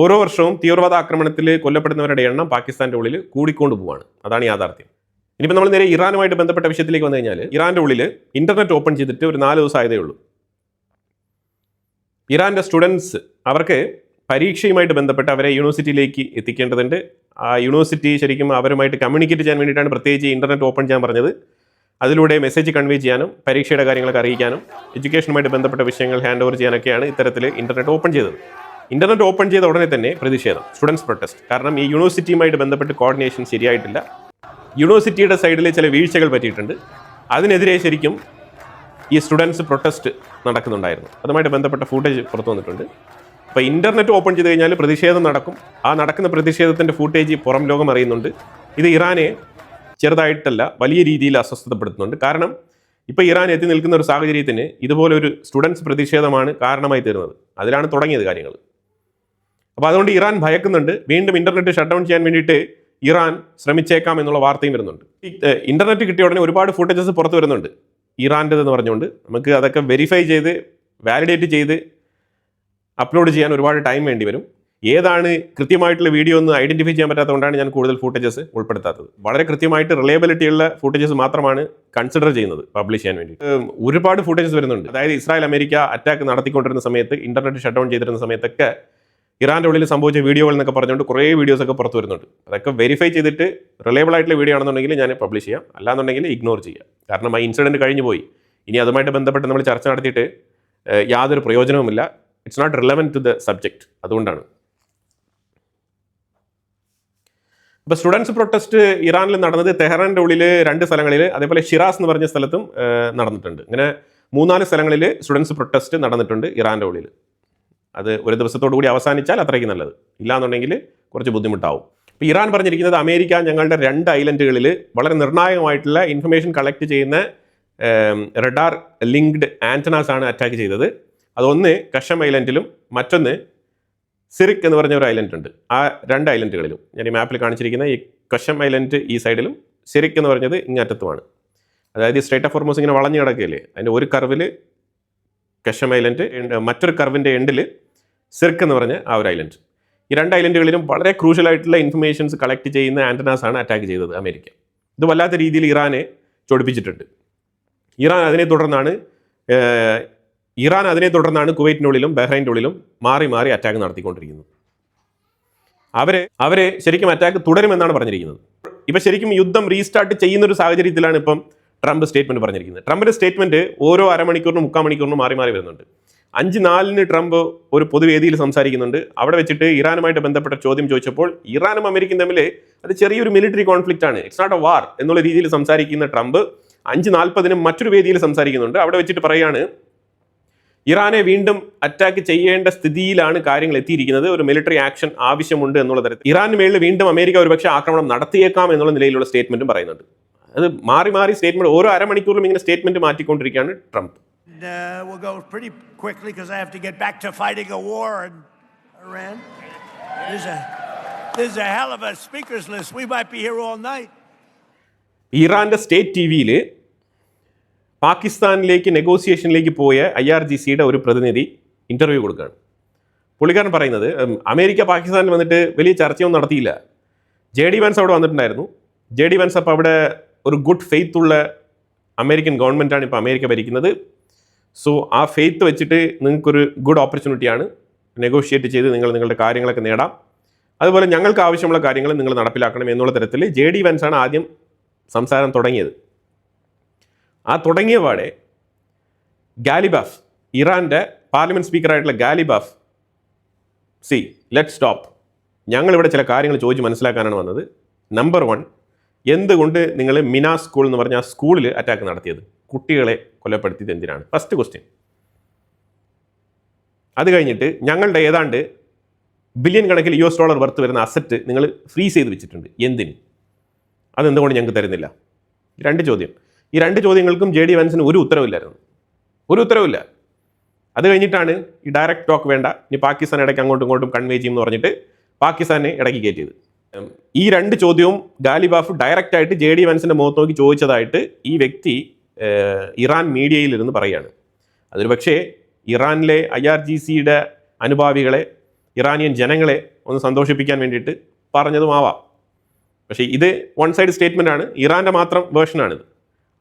S1: ഓരോ വർഷവും തീവ്രവാദ ആക്രമണത്തിൽ കൊല്ലപ്പെടുന്നവരുടെ എണ്ണം പാകിസ്ഥാൻ്റെ ഉള്ളിൽ കൂടിക്കൊണ്ട് പോവുകയാണ്. അതാണ് യാഥാർത്ഥ്യം. ഇനിയിപ്പോൾ നമ്മൾ നേരെ ഇറാനുമായിട്ട് ബന്ധപ്പെട്ട വിഷയത്തിലേക്ക് വന്നു കഴിഞ്ഞാൽ, ഇറാൻ്റെ ഉള്ളിൽ ഇൻ്റർനെറ്റ് ഓപ്പൺ ചെയ്തിട്ട് ഒരു 4 ദിവസം ആയതേ ഉള്ളൂ. ഇറാൻ്റെ സ്റ്റുഡൻസ് അവർക്ക് പരീക്ഷയുമായിട്ട് ബന്ധപ്പെട്ട് അവരെ യൂണിവേഴ്സിറ്റിയിലേക്ക് എത്തിക്കേണ്ടതുണ്ട്. ആ യൂണിവേഴ്സിറ്റി ശരിക്കും അവരുമായിട്ട് കമ്മ്യൂണിക്കേറ്റ് ചെയ്യാൻ വേണ്ടിയിട്ടാണ് പ്രത്യേകിച്ച് ഇൻ്റർനെറ്റ് ഓപ്പൺ ചെയ്യാൻ പറഞ്ഞത്. അതിലൂടെ മെസ്സേജ് കൺവേ ചെയ്യാനും പരീക്ഷയുടെ കാര്യങ്ങളൊക്കെ അറിയിക്കാനും എഡ്യൂക്കേഷനുമായിട്ട് ബന്ധപ്പെട്ട വിഷയങ്ങൾ ഹാൻഡ് ഓവർ ചെയ്യാനൊക്കെയാണ് ഇത്തരത്തിൽ ഇൻ്റർനെറ്റ് ഓപ്പൺ ചെയ്തത്. ഇൻ്റർനെറ്റ് ഓപ്പൺ ചെയ്ത ഉടനെ തന്നെ പ്രതിഷേധം, സ്റ്റുഡൻസ് പ്രൊട്ടസ്റ്റ്. കാരണം ഈ യൂണിവേഴ്സിറ്റിയുമായിട്ട് ബന്ധപ്പെട്ട് കോർഡിനേഷൻ ശരിയായിട്ടില്ല, യൂണിവേഴ്സിറ്റിയുടെ സൈഡിൽ ചില വീഴ്ചകൾ പറ്റിയിട്ടുണ്ട്. അതിനെതിരെ ശരിക്കും ഈ സ്റ്റുഡൻസ് പ്രൊട്ടസ്റ്റ് നടക്കുന്നുണ്ടായിരുന്നു. അതുമായിട്ട് ബന്ധപ്പെട്ട ഫൂട്ടേജ് പുറത്തു വന്നിട്ടുണ്ട്. അപ്പോൾ ഇൻ്റർനെറ്റ് ഓപ്പൺ ചെയ്ത് കഴിഞ്ഞാൽ പ്രതിഷേധം നടക്കും. ആ നടക്കുന്ന പ്രതിഷേധത്തിൻ്റെ ഫൂട്ടേജ് പുറം ലോകം അറിയുന്നുണ്ട്. ഇത് ഇറാനെ ചെറുതായിട്ടല്ല വലിയ രീതിയിൽ അസ്വസ്ഥതപ്പെടുത്തുന്നുണ്ട്. കാരണം ഇപ്പോൾ ഇറാൻ എത്തി നിൽക്കുന്ന ഒരു സാഹചര്യത്തിന് ഇതുപോലെ ഒരു സ്റ്റുഡൻസ് പ്രതിഷേധമാണ് കാരണമായി തീർന്നത്. അതിലാണ് തുടങ്ങിയത് കാര്യങ്ങൾ. അപ്പോൾ അതുകൊണ്ട് ഇറാൻ ഭയക്കുന്നുണ്ട്. വീണ്ടും ഇൻ്റർനെറ്റ് ഷട്ട് ഡൗൺ ചെയ്യാൻ വേണ്ടിയിട്ട് ഇറാൻ ശ്രമിച്ചേക്കാം എന്നുള്ള വാർത്തയും വരുന്നുണ്ട്. ഇൻ്റർനെറ്റ് കിട്ടിയ ഉടനെ ഒരുപാട് ഫൂട്ടേജസ് പുറത്ത് വരുന്നുണ്ട് ഇറാൻ്റെതെന്ന് പറഞ്ഞുകൊണ്ട്. നമുക്ക് അതൊക്കെ വെരിഫൈ ചെയ്ത് വാലിഡേറ്റ് ചെയ്ത് അപ്ലോഡ് ചെയ്യാൻ ഒരുപാട് ടൈം വേണ്ടി വരും. ഏതാണ് കൃത്യമായിട്ടുള്ള വീഡിയോ എന്ന് ഐഡന്റിഫൈ ചെയ്യാൻ പറ്റാത്തതുകൊണ്ടാണ് ഞാൻ കൂടുതൽ ഫൂട്ടേജസ് ഉൾപ്പെടുത്താത്തത്. വളരെ കൃത്യമായിട്ട് റിലയബിലിറ്റി ഉള്ള ഫൂട്ടേജസ് മാത്രമാണ് കൺസിഡർ ചെയ്യുന്നത് പബ്ലിഷ് ചെയ്യാൻ വേണ്ടി. ഒരുപാട് ഫൂട്ടേജസ് വരുന്നുണ്ട്. അതായത് ഇസ്രായേൽ അമേരിക്ക അറ്റാക്ക് നടത്തിക്കൊണ്ടിരുന്ന സമയത്ത്, ഇന്റർനെറ്റ് ഷട്ട് ഡൗൺ ചെയ്തിരുന്ന സമയത്തൊക്കെ ഇറാൻ്റെ ഉള്ളിൽ സംഭവിച്ച വീഡിയോകൾ എന്നൊക്കെ പറഞ്ഞുകൊണ്ട് കുറേ വീഡിയോസ് ഒക്കെ പുറത്ത് വരുന്നുണ്ട്. അതൊക്കെ വെരിഫൈ ചെയ്തിട്ട് റിലയബിൾ ആയിട്ടുള്ള വീഡിയോ ആണെന്നുണ്ടെങ്കിൽ ഞാൻ പബ്ലിഷ് ചെയ്യാം, അല്ലാന്നുണ്ടെങ്കിൽ ഇഗ്നോർ ചെയ്യാം. കാരണം ആ ഇൻസിഡൻറ്റ് കഴിഞ്ഞു പോയി. ഇനി അതുമായിട്ട് ബന്ധപ്പെട്ട് നമ്മൾ ചർച്ച നടത്തിയിട്ട് യാതൊരു പ്രയോജനവുമില്ല. It's not relevant to the subject. അതുകൊണ്ടാണ്. ഇപ്പോൾ സ്റ്റുഡൻസ് പ്രൊട്ടസ്റ്റ് ഇറാനിൽ നടന്നത് തെഹ്റാൻ്റെ ഉള്ളിൽ 2 സ്ഥലങ്ങളിൽ, അതേപോലെ ഷിറാസ് എന്ന് പറഞ്ഞ സ്ഥലത്തും നടന്നിട്ടുണ്ട്. ഇങ്ങനെ 3-4 സ്ഥലങ്ങളിൽ സ്റ്റുഡൻസ് പ്രൊട്ടസ്റ്റ് നടന്നിട്ടുണ്ട് ഇറാൻ്റെ ഉള്ളിൽ. അത് ഒരു ദിവസത്തോടു കൂടി അവസാനിച്ചാൽ അത്രയ്ക്ക് നല്ലത്, ഇല്ലാന്നുണ്ടെങ്കിൽ കുറച്ച് ബുദ്ധിമുട്ടാവും. ഇപ്പോൾ ഇറാൻ പറഞ്ഞിരിക്കുന്നത് അമേരിക്ക ഞങ്ങളുടെ 2 ഐലൻഡുകളിൽ വളരെ നിർണായകമായിട്ടുള്ള ഇൻഫർമേഷൻ കളക്ട് ചെയ്യുന്ന റഡാർ ലിങ്ക്ഡ് ആൻറ്റനാസ് ആണ് അറ്റാക്ക് ചെയ്തത്. അതൊന്ന് കഷം ഐലൻഡിലും മറ്റൊന്ന് സിറിക് എന്ന് പറഞ്ഞ ഒരു ഐലൻഡ് ഉണ്ട്. ആ 2 ഐലൻഡുകളിലും ഞാൻ ഈ മാപ്പിൽ കാണിച്ചിരിക്കുന്ന ഈ കഷം ഐലൻഡ് ഈ സൈഡിലും സിറിക് എന്ന് പറഞ്ഞത് ഇങ്ങറ്റത്തുമാണ്. അതായത് ഈ സ്ട്രേറ്റ് ഓഫ് ഹോർമൂസ് ഇങ്ങനെ വളഞ്ഞു കിടക്കുകയല്ലേ, അതിൻ്റെ ഒരു കർവിൽ കഷം ഐലൻഡ്, മറ്റൊരു കർവിൻ്റെ എൻഡിൽ സിറിക് എന്ന് പറഞ്ഞ ആ ഒരു ഐലൻഡ്. ഈ 2 ഐലൻഡുകളിലും വളരെ ക്രൂഷ്യൽ ആയിട്ടുള്ള ഇൻഫർമേഷൻസ് കളക്ട് ചെയ്യുന്ന ആൻറ്റനാസ് ആണ് അറ്റാക്ക് ചെയ്തത് അമേരിക്ക. ഇത് വല്ലാത്ത രീതിയിൽ ഇറാനെ ചൊടിപ്പിച്ചിട്ടുണ്ട്. ഇറാൻ അതിനെ തുടർന്നാണ് കുവൈറ്റിനുള്ളിലും ബഹ്റൈൻ്റെ ഉള്ളിലും മാറി മാറി അറ്റാക്ക് നടത്തിക്കൊണ്ടിരിക്കുന്നത്. അവരെ ശരിക്കും അറ്റാക്ക് തുടരുമെന്നാണ് പറഞ്ഞിരിക്കുന്നത്. ഇപ്പം ശരിക്കും യുദ്ധം റീസ്റ്റാർട്ട് ചെയ്യുന്നൊരു സാഹചര്യത്തിലാണ് ഇപ്പം ട്രംപ് സ്റ്റേറ്റ്മെന്റ് പറഞ്ഞിരിക്കുന്നത്. ട്രംപിന്റെ സ്റ്റേറ്റ്മെന്റ് ഓരോ അരമണിക്കൂറിനും 3/4 മണിക്കൂറിനും മാറി മാറി വരുന്നുണ്ട്. 5:04 ട്രംപ് ഒരു പൊതുവേദിയിൽ സംസാരിക്കുന്നുണ്ട്. അവിടെ വെച്ചിട്ട് ഇറാനുമായിട്ട് ബന്ധപ്പെട്ട ചോദ്യം ചോദിച്ചപ്പോൾ ഇറാനും അമേരിക്കയും തമ്മിൽ അത് ചെറിയൊരു മിലിറ്ററി കോൺഫ്ലിക്റ്റ് ആണ്, ഇറ്റ്സ് നോട്ട് എ വാർ എന്നുള്ള രീതിയിൽ സംസാരിക്കുന്ന ട്രംപ് 5:40 മറ്റൊരു വേദിയിൽ സംസാരിക്കുന്നുണ്ട്. അവിടെ വെച്ചിട്ട് പറയുകയാണ്, ഇറാനെ വീണ്ടും അറ്റാക്ക് ചെയ്യേണ്ട സ്ഥിതിയിലാണ് കാര്യങ്ങൾ എത്തിയിരിക്കുന്നത്, ഒരു മിലിറ്ററി ആക്ഷൻ ആവശ്യമുണ്ട് എന്നുള്ള തരത്തിൽ ഇറാന് മേളിൽ വീണ്ടും അമേരിക്ക ഒരുപക്ഷെ ആക്രമണം നടത്തിയേക്കാം എന്നുള്ള നിലയിലുള്ള സ്റ്റേറ്റ്മെന്റും പറയുന്നുണ്ട്. അത് മാറി മാറി സ്റ്റേറ്റ്മെന്റ് ഓരോ അരമണിക്കൂറിലും ഇങ്ങനെ സ്റ്റേറ്റ്മെന്റ് മാറ്റിക്കൊണ്ടിരിക്കുകയാണ് Trump.
S3: We'll go pretty quickly because I have to get back to fighting a war in Iran. There's a hell of a speakers list. We might be here all night.
S1: ഇറാന്റെ state ടിവിയിൽ പാകിസ്ഥാനിലേക്ക് നെഗോസിയേഷനിലേക്ക് പോയ IRGCയുടെ ഒരു പ്രതിനിധി interview കൊടുക്കുകയാണ്. പുള്ളിക്കാരൻ പറയുന്നത് America പാകിസ്ഥാനിൽ വന്നിട്ട് വലിയ ചർച്ചയൊന്നും നടത്തിയില്ല. JD വാൻസ് അവിടെ വന്നിട്ടുണ്ടായിരുന്നു. JD വാൻസ് അപ്പോൾ അവിടെ ഒരു ഗുഡ് ഫെയ്ത്ത് ഉള്ള അമേരിക്കൻ ഗവൺമെൻറ്റാണ് ഇപ്പോൾ അമേരിക്ക ഭരിക്കുന്നത്. സോ ആ ഫെയ്ത്ത് വെച്ചിട്ട് നിങ്ങൾക്കൊരു ഗുഡ് ഓപ്പർച്യൂണിറ്റിയാണ്, നെഗോഷിയേറ്റ് ചെയ്ത് നിങ്ങളുടെ കാര്യങ്ങളൊക്കെ നേടാം, അതുപോലെ ഞങ്ങൾക്ക് ആവശ്യമുള്ള കാര്യങ്ങൾ നിങ്ങൾ നടപ്പിലാക്കണം എന്നുള്ള തരത്തിൽ JD വാൻസാണ് ആദ്യം സംസാരം തുടങ്ങിയത്. ആ തുടങ്ങിയ പാടെ ഗാലിബാഫ്, ഇറാൻ്റെ പാർലമെൻറ്റ് സ്പീക്കറായിട്ടുള്ള ഗാലിബാഫ്, ലെറ്റ് സ്റ്റോപ്പ്, ഞങ്ങളിവിടെ ചില കാര്യങ്ങൾ ചോദിച്ച് മനസ്സിലാക്കാനാണ് വന്നത്. നമ്പർ 1, എന്തുകൊണ്ട് നിങ്ങൾ മിന സ്കൂൾ എന്ന് പറഞ്ഞ ആ സ്കൂളിൽ അറ്റാക്ക് നടത്തിയത്, കുട്ടികളെ കൊലപ്പെടുത്തിയത് എന്തിനാണ്? First question. അത് കഴിഞ്ഞിട്ട് ഞങ്ങളുടെ ഏതാണ്ട് ബില്യൺ കണക്കിൽ $US വർത്ത് വരുന്ന അസറ്റ് നിങ്ങൾ ഫ്രീസ് ചെയ്ത് വെച്ചിട്ടുണ്ട്, എന്തിന്? അതെന്തുകൊണ്ട് ഞങ്ങൾക്ക് തരുന്നില്ല? 2 ചോദ്യം. ഈ 2 ചോദ്യങ്ങൾക്കും JD വാൻസിന് ഒരു ഉത്തരവില്ല. അത് കഴിഞ്ഞിട്ടാണ് ഈ ഡയറക്റ്റ് ടോക്ക് വേണ്ട, ഇനി പാകിസ്ഥാൻ ഇടയ്ക്ക് അങ്ങോട്ടും ഇങ്ങോട്ടും കൺവേ ചെയ്യും എന്ന് പറഞ്ഞിട്ട് പാകിസ്ഥാനെ ഇടയ്ക്ക് കയറ്റിയത്. ഈ 2 ചോദ്യവും ഗാലിബാഫ് ഡയറക്റ്റായിട്ട് JD വാൻസിൻ്റെ മുഖത്ത് നോക്കി ചോദിച്ചതായിട്ട് ഈ വ്യക്തി ഇറാൻ മീഡിയയിലിരുന്ന് പറയുകയാണ്. അതൊരു പക്ഷേ ഇറാനിലെ IRGCയുടെ അനുഭാവികളെ, ഇറാനിയൻ ജനങ്ങളെ ഒന്ന് സന്തോഷിപ്പിക്കാൻ വേണ്ടിയിട്ട് പറഞ്ഞതുമാവാം. പക്ഷേ ഇത് 1 സൈഡ് സ്റ്റേറ്റ്മെൻ്റ് ആണ്, ഇറാൻ്റെ മാത്രം വേർഷനാണിത്.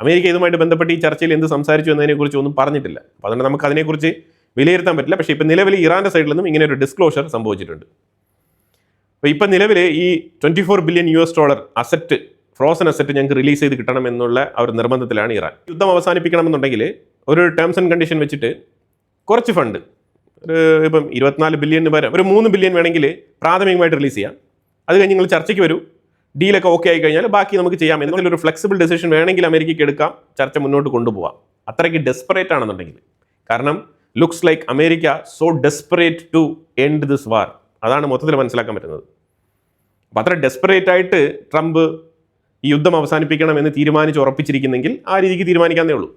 S1: അമേരിക്ക ഇതുമായിട്ട് ബന്ധപ്പെട്ട് ഈ ചർച്ചയിൽ എന്ത് സംസാരിച്ചു എന്നതിനെക്കുറിച്ച് ഒന്നും പറഞ്ഞിട്ടില്ല. അപ്പോൾ അതുകൊണ്ട് നമുക്ക് അതിനെക്കുറിച്ച് വിലയിരുത്താൻ പറ്റില്ല. പക്ഷേ ഇപ്പം നിലവിൽ ഇറാൻ്റെ സൈഡിൽ നിന്നും ഇങ്ങനെ ഒരു ഡിസ്ക്ലോഷർ സംഭവിച്ചിട്ടുണ്ട്. അപ്പോൾ ഇപ്പം നിലവിൽ ഈ $24 ബില്യൺ അസറ്റ്, ഫ്രോസൺ അസറ്റ് ഞങ്ങൾക്ക് റിലീസ് ചെയ്ത് കിട്ടണം എന്നുള്ള ആ ഒരു നിർബന്ധത്തിലാണ് ഇറാൻ. യുദ്ധം അവസാനിപ്പിക്കണമെന്നുണ്ടെങ്കിൽ ഒരു ടേംസ് ആൻഡ് കണ്ടീഷൻ വെച്ചിട്ട് കുറച്ച് ഫണ്ട്, ഇപ്പം 24 ബില്യൺ വരെ ഒരു 3 ബില്യൺ വേണമെങ്കിൽ പ്രാഥമികമായിട്ട് റിലീസ് ചെയ്യാം. അത് കഴിഞ്ഞ് നിങ്ങൾ ചർച്ചയ്ക്ക് വരൂ, ഡീലൊക്കെ ഓക്കെ ആയി കഴിഞ്ഞാൽ ബാക്കി നമുക്ക് ചെയ്യാം എന്നുള്ളൊരു ഫ്ലെക്സിബിൾ ഡെസിഷൻ വേണമെങ്കിൽ അമേരിക്കയ്ക്ക് എടുക്കാം, ചർച്ച മുന്നോട്ട് കൊണ്ടുപോകാം. അത്രയ്ക്ക് ഡെസ്പറേറ്റ് ആണെന്നുണ്ടെങ്കിൽ. കാരണം looks like America so desperate to end this war, അതാണ് മൊത്തത്തിൽ മനസ്സിലാക്കാൻ പറ്റുന്നത്. അപ്പം അത്ര ഡെസ്പറേറ്റ് ആയിട്ട് ട്രംപ് ഈ യുദ്ധം അവസാനിപ്പിക്കണം എന്ന് തീരുമാനിച്ച് ഉറപ്പിച്ചിരിക്കുന്നെങ്കിൽ ആ രീതിക്ക് തീരുമാനിക്കാന്നേ ഉള്ളൂ.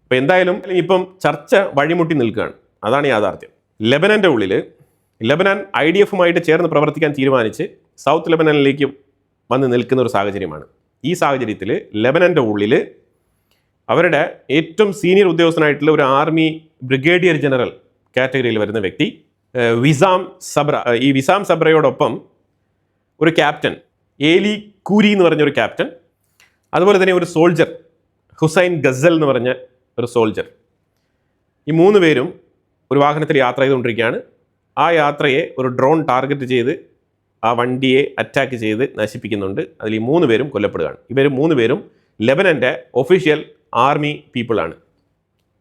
S1: അപ്പോൾ എന്തായാലും ഇപ്പം ചർച്ച വഴിമുട്ടി നിൽക്കുകയാണ്, അതാണ് യാഥാർത്ഥ്യം. ലെബനൻ്റെ ഉള്ളിൽ ലെബനാൻ IDFുമായിട്ട് ചേർന്ന് പ്രവർത്തിക്കാൻ തീരുമാനിച്ച് സൗത്ത് ലെബനനിലേക്ക് വന്ന് നിൽക്കുന്ന ഒരു സാഹചര്യമാണ്. ഈ സാഹചര്യത്തിൽ ലെബനൻ്റെ ഉള്ളിൽ അവരുടെ ഏറ്റവും സീനിയർ ഉദ്യോഗസ്ഥനായിട്ടുള്ള ഒരു ആർമി ബ്രിഗേഡിയർ ജനറൽ കാറ്റഗറിയിൽ വരുന്ന വ്യക്തി വിസാം സബ്ര, ഈ വിസാം സബ്രയോടൊപ്പം ഒരു ക്യാപ്റ്റൻ ഏലി കൂരി എന്ന് പറഞ്ഞൊരു ക്യാപ്റ്റൻ, അതുപോലെ തന്നെ ഒരു സോൾജർ ഹുസൈൻ ഗസൽ എന്ന് പറഞ്ഞ ഒരു സോൾജർ, ഈ 3 പേരും ഒരു വാഹനത്തിൽ യാത്ര ചെയ്തുകൊണ്ടിരിക്കുകയാണ്. ആ യാത്രയെ ഒരു ഡ്രോൺ ടാർഗറ്റ് ചെയ്ത് ആ വണ്ടിയെ അറ്റാക്ക് ചെയ്ത് നശിപ്പിക്കുന്നുണ്ട്. അതിൽ ഈ 3 പേരും കൊല്ലപ്പെടുകയാണ്. ഇവർ 3 പേരും ലെബനൻ്റെ ഒഫീഷ്യൽ ആർമി പീപ്പിളാണ്.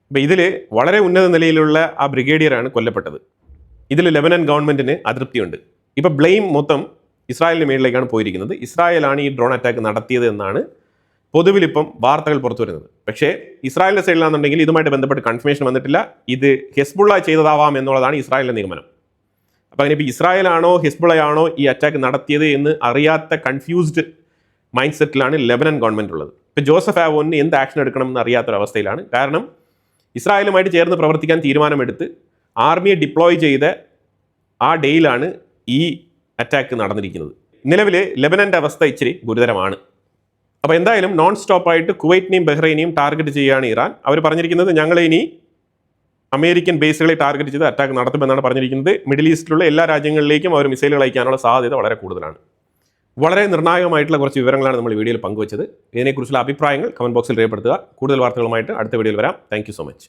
S1: അപ്പോൾ ഇതിൽ വളരെ ഉന്നത നിലയിലുള്ള ആ ബ്രിഗേഡിയറാണ് കൊല്ലപ്പെട്ടത്. ഇതിൽ ലെബനൻ ഗവൺമെൻറ്റിന് അതൃപ്തിയുണ്ട്. ഇപ്പോൾ ബ്ലെയിം മൊത്തം ഇസ്രായേലിന് മേളിലേക്കാണ് പോയിരിക്കുന്നത്. ഇസ്രായേലാണ് ഈ ഡ്രോൺ അറ്റാക്ക് നടത്തിയത് എന്നാണ് പൊതുവിലിപ്പം വാർത്തകൾ പുറത്തു വരുന്നത്. പക്ഷേ ഇസ്രായേലിൻ്റെ സൈഡിലാണെന്നുണ്ടെങ്കിൽ ഇതുമായിട്ട് ബന്ധപ്പെട്ട് കൺഫർമേഷൻ വന്നിട്ടില്ല. ഇത് ഹെസ്ബുള്ള ചെയ്തതാവാം എന്നുള്ളതാണ് ഇസ്രായേലിൻ്റെ നിഗമനം. അപ്പോൾ അങ്ങനെ ഇപ്പോൾ ഇസ്രായേലാണോ ഹിസ്ബുള്ളയാണോ ഈ അറ്റാക്ക് നടത്തിയത് എന്ന് അറിയാത്ത കൺഫ്യൂസ്ഡ് മൈൻഡ് സെറ്റിലാണ് ലെബനൻ ഗവൺമെൻറ് ഉള്ളത്. ഇപ്പോൾ ജോസഫ് ആവോന് എന്ത് ആക്ഷൻ എടുക്കണം എന്ന് അറിയാത്തൊരവസ്ഥയിലാണ്. കാരണം ഇസ്രായേലുമായിട്ട് ചേർന്ന് പ്രവർത്തിക്കാൻ തീരുമാനമെടുത്ത് ആർമിയെ ഡിപ്ലോയ് ചെയ്ത ആ ഡേയിലാണ് ഈ അറ്റാക്ക് നടന്നിരിക്കുന്നത്. നിലവിൽ ലെബനൻ്റെ അവസ്ഥ ഇച്ചിരി ഗുരുതരമാണ്. അപ്പോൾ എന്തായാലും നോൺ സ്റ്റോപ്പായിട്ട് കുവൈറ്റിനെയും ബഹ്റൈനെയും ടാർഗറ്റ് ചെയ്യുകയാണ് ഇറാൻ. അവർ പറഞ്ഞിരിക്കുന്നത് ഞങ്ങളെ ഇനി അമേരിക്കൻ ബേസുകളെ ടാർഗറ്റ് ചെയ്ത് അറ്റാക്ക് നടത്തുമെന്നാണ് പറഞ്ഞിരിക്കുന്നത്. മിഡിൽ ഈസ്റ്റിലുള്ള എല്ലാ രാജ്യങ്ങളിലേക്കും അവർ മിസൈലുകൾ അയക്കാനുള്ള സാധ്യത വളരെ കൂടുതലാണ്. വളരെ നിർണായകമായിട്ടുള്ള കുറച്ച് വിവരങ്ങളാണ് നമ്മൾ ഈ വീഡിയോയിൽ പങ്കുവച്ചത്. ഇതിനെക്കുറിച്ചുള്ള അഭിപ്രായങ്ങൾ കമൻറ്റ് ബോക്സിൽ രേഖപ്പെടുത്തുക. കൂടുതൽ വാർത്തകളുമായിട്ട് അടുത്ത വീഡിയോയിൽ വരാം. Thank you so much.